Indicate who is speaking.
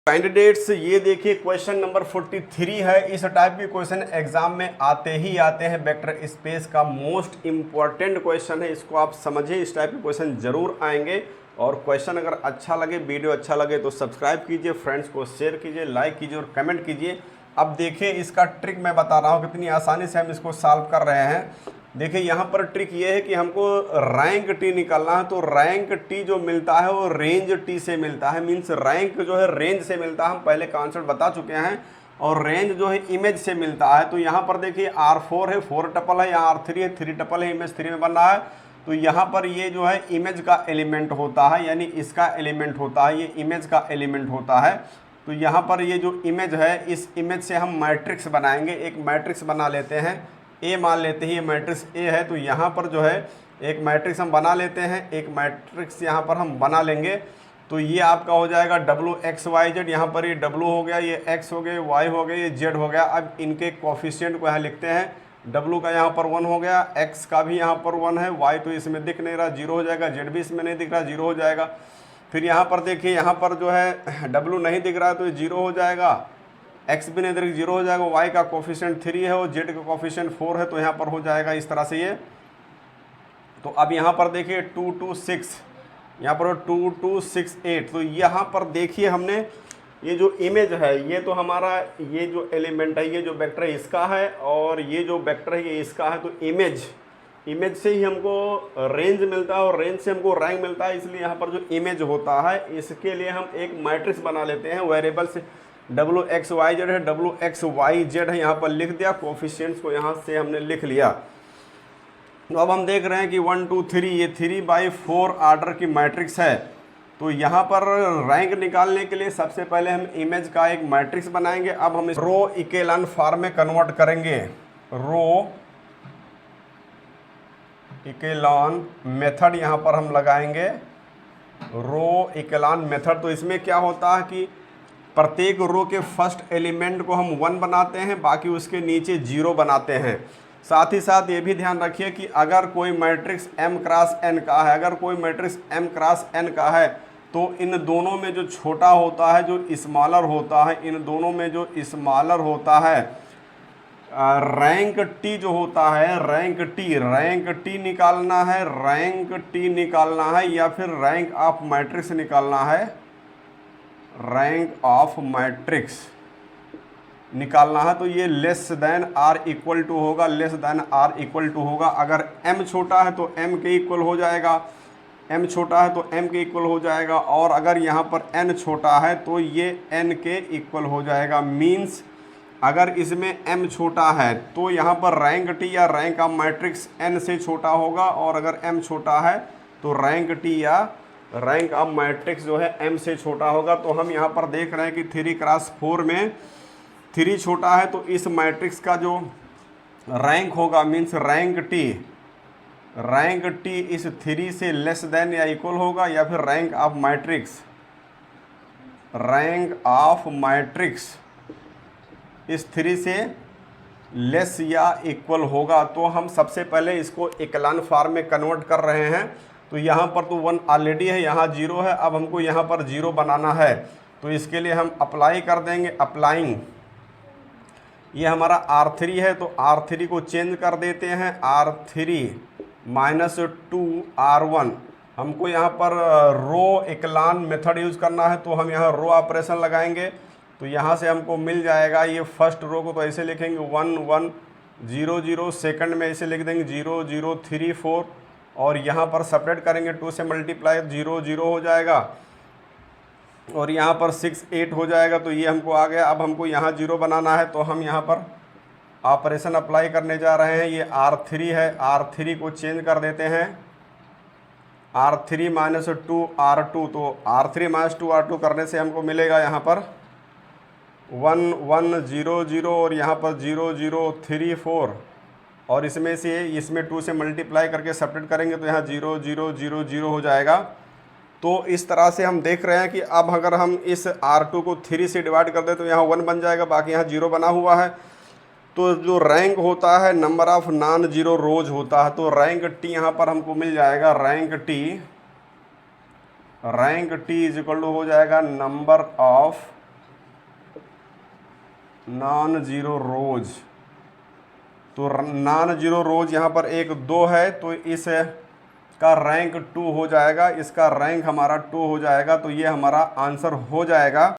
Speaker 1: Candidates ये देखिए question number 43 है। इस टाइप के क्वेश्चन एग्जाम में आते ही आते हैं। वेक्टर स्पेस का मोस्ट इंपॉर्टेंट क्वेश्चन है, इसको आप समझिए। इस टाइप के क्वेश्चन जरूर आएंगे। और क्वेश्चन अगर अच्छा लगे, वीडियो अच्छा लगे तो सब्सक्राइब कीजिए, फ्रेंड्स को शेयर कीजिए, लाइक कीजिए और कमेंट कीजिए। अब देखिए इसका ट्रिक मैं बता रहा हूँ कितनी आसानी से हम इसको सॉल्व कर रहे हैं। देखिए यहाँ पर ट्रिक ये है कि हमको रैंक टी निकालना है। तो रैंक टी जो मिलता है वो रेंज टी से मिलता है, मीन्स रैंक जो है रेंज से मिलता है। हम पहले कॉन्सेप्ट बता चुके हैं। और रेंज जो है इमेज से मिलता है। तो यहाँ पर देखिए R4 है, 4 टपल है, यहाँ R3 है, 3 टपल है, इमेज 3 में बन रहा है। तो यहाँ पर ये जो है इमेज का एलिमेंट होता है, यानी इसका एलिमेंट होता है, ये इमेज का एलिमेंट होता है। तो यहाँ पर ये जो इमेज है, इस इमेज से हम मैट्रिक्स बनाएंगे। एक मैट्रिक्स बना लेते हैं, ए मान लेते हैं, ये मैट्रिक्स ए है। तो यहाँ पर जो है एक मैट्रिक्स हम बना लेते हैं, एक मैट्रिक्स यहाँ पर हम बना लेंगे। तो ये आपका हो जाएगा WXYZ। यहाँ पर ये W हो गया, ये X हो गया, Y हो गया, ये Z हो गया। अब इनके कोफिशिएंट को यहाँ लिखते हैं। W का यहाँ पर 1 हो गया, X का भी यहाँ पर 1 है, Y तो इसमें दिख नहीं रहा, 0 हो जाएगा, Z भी इसमें नहीं दिख रहा, 0 हो जाएगा। फिर यहाँ पर देखिए, यहाँ पर जो है W नहीं दिख रहा है तो ये 0 हो जाएगा, X भी नहीं दिख 0 हो जाएगा, Y का कोफिशिएंट 3 है और Z का कोफिशिएंट 4 है, तो यहाँ पर हो जाएगा इस तरह से ये। तो अब यहाँ पर देखिए 2 2 6, यहाँ पर 2 2 6 8। तो यहाँ पर देखिए हमने ये जो इमेज है, ये तो हमारा ये जो एलिमेंट है, ये जो वेक्टर है इसका है, और ये जो वेक्टर है ये इसका है। तो इमेज से ही हमको रेंज मिलता है और रेंज से हमको रैंक मिलता है। इसलिए यहाँ पर जो इमेज होता है इसके लिए हम एक मैट्रिक्स बना लेते हैं। वेरिएबल से WXYZ है, WXYZ है, यहाँ पर लिख दिया, कोफिशिएंट्स को यहाँ से हमने लिख लिया। तो अब हम देख रहे हैं कि 1 2 3, ये 3/4 आर्डर की मैट्रिक्स है। तो यहाँ पर रैंक निकालने के लिए सबसे पहले हम इमेज का एक मैट्रिक्स बनाएंगे। अब हम इस रो इकेलॉन फॉर्म में कन्वर्ट करेंगे। रो इकेलॉन मेथड यहाँ पर हम लगाएंगे, रो इकेलॉन मेथड। तो इसमें क्या होता है कि प्रत्येक रो के फर्स्ट एलिमेंट को हम 1 बनाते हैं, बाकी उसके नीचे 0 बनाते हैं। साथ ही साथ ये भी ध्यान रखिए कि अगर कोई मैट्रिक्स M क्रॉस N का है, अगर कोई मैट्रिक्स M क्रॉस N का है, तो इन दोनों में जो छोटा होता है, जो स्मॉलर होता है, इन दोनों में जो स्मॉलर होता है, रैंक टी जो होता है, रैंक टी निकालना है, रैंक टी निकालना है, या फिर रैंक ऑफ मैट्रिक्स निकालना है, रैंक ऑफ मैट्रिक्स निकालना है। तो ये less than or equal to होगा, less than or equal to होगा। अगर m छोटा है तो m के इक्वल हो जाएगा, m छोटा है तो m के इक्वल हो जाएगा, और अगर यहाँ पर n छोटा है तो ये n के इक्वल हो जाएगा। मीन्स अगर इसमें m छोटा है तो यहाँ पर रैंक टी या रैंक ऑफ मैट्रिक्स n से छोटा होगा, और अगर m छोटा है तो रैंक टी या रैंक ऑफ मैट्रिक्स जो है m से छोटा होगा। तो हम यहाँ पर देख रहे हैं कि 3x4 में 3 छोटा है, तो इस मैट्रिक्स का जो रैंक होगा, मीन्स रैंक टी इस 3 से लेस देन या इक्वल होगा, या फिर रैंक ऑफ मैट्रिक्स इस 3 से लेस या इक्वल होगा। तो हम सबसे पहले इसको इकेलॉन फॉर्म में कन्वर्ट कर रहे हैं। तो यहाँ पर तो 1 ऑलरेडी है, यहाँ 0 है, अब हमको यहाँ पर 0 बनाना है। तो इसके लिए हम अप्लाई कर देंगे, अप्लाइंग। ये हमारा R3 है, तो R3 को चेंज कर देते हैं, R3 -2 R1। हमको यहाँ पर रो इकेलॉन मेथड यूज़ करना है, तो हम यहाँ रो ऑपरेशन लगाएंगे। तो यहाँ से हमको मिल जाएगा, ये फर्स्ट रो को तो ऐसे लिखेंगे 1 1 0 0, सेकंड में ऐसे लिख देंगे 0 0 3 4, और यहाँ पर सेपरेट करेंगे, 2 से मल्टीप्लाई 0 0 हो जाएगा, और यहाँ पर 6 8 हो जाएगा। तो ये हमको आ गया। अब हमको यहाँ 0 बनाना है, तो हम यहाँ पर ऑपरेशन अप्लाई करने जा रहे हैं। ये R3 है, R3 को चेंज कर देते हैं, R3 -2 R2। तो R3 -2 R2 करने से हमको मिलेगा यहाँ पर 1 1 0 0, और यहाँ पर 0 0 3 4, और इसमें 2 से मल्टीप्लाई करके सेपरेट करेंगे, तो यहाँ 0 0 0 0 हो जाएगा। तो इस तरह से हम देख रहे हैं कि अब अगर हम इस R2 को 3 से डिवाइड कर दें तो यहाँ 1 बन जाएगा, बाकी यहाँ 0 बना हुआ है। तो जो रैंक होता है नंबर ऑफ नॉन जीरो रोज होता है, तो रैंक टी यहाँ पर हमको मिल जाएगा, rank t is equal to हो जाएगा number of non zero rows, तो नॉन जीरो रोज यहाँ पर 1 2 है, तो इस का रैंक 2 हो जाएगा, इसका रैंक हमारा 2 हो जाएगा, तो ये हमारा आंसर हो जाएगा